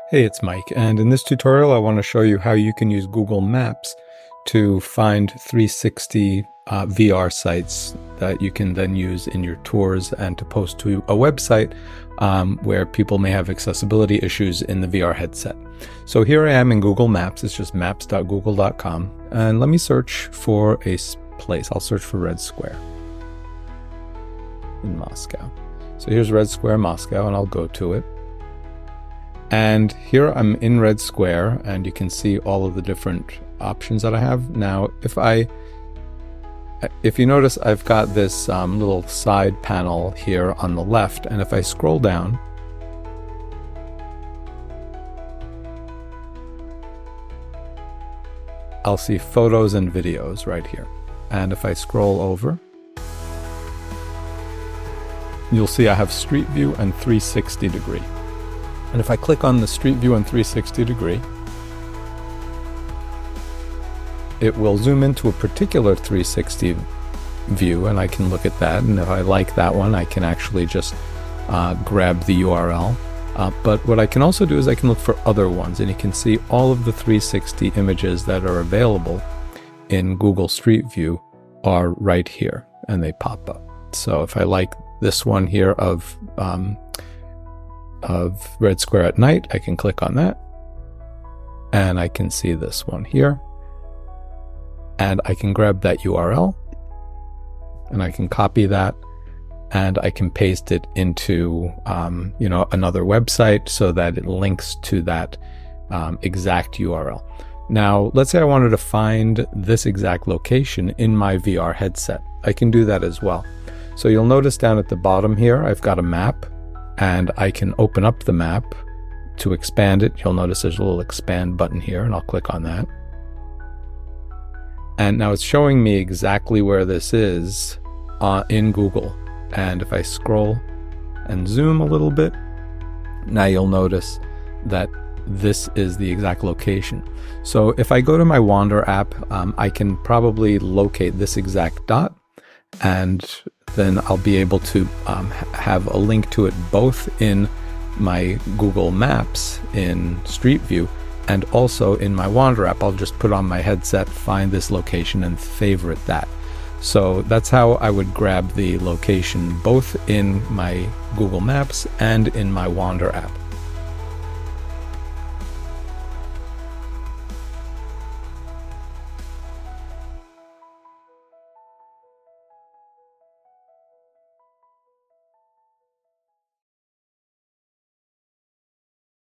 Hey, it's Mike, and in this tutorial I want to show you how you can use Google Maps to find 360 VR sites that you can then use in your tours and to post to a website where people may have accessibility issues in the VR headset. So here I am in Google Maps. It's just maps.google.com, and let me search for a place. I'll search for Red Square in Moscow. So here's Red Square, Moscow, and I'll go to it. And here I'm in Red Square, and you can see all of the different options that I have. Now, if you notice, I've got this little side panel here on the left, and if I scroll down, I'll see photos and videos right here. And if I scroll over, you'll see I have Street View and 360 degree. And if I click on the Street View and 360 degree, it will zoom into a particular 360 view, and I can look at that. And if I like that one, I can actually just grab the URL. But what I can also do is I can look for other ones, and you can see all of the 360 images that are available in Google Street View are right here, and they pop up. So if I like this one here of Red Square at night, I can click on that, and I can see this one here, and I can grab that URL, and I can copy that, and I can paste it into another website so that it links to that exact URL. Now, let's say I wanted to find this exact location in my VR headset. I can do that as well. So you'll notice down at the bottom here, I've got a map, and I can open up the map to expand it. You'll notice there's a little expand button here, and I'll click on that. And now it's showing me exactly where this is in Google. And if I scroll and zoom a little bit, now you'll notice that this is the exact location. So if I go to my Wander app, I can probably locate this exact dot, and then I'll be able to have a link to it both in my Google Maps in Street View and also in my Wander app. I'll just put on my headset, find this location, and favorite that. So that's how I would grab the location both in my Google Maps and in my Wander app.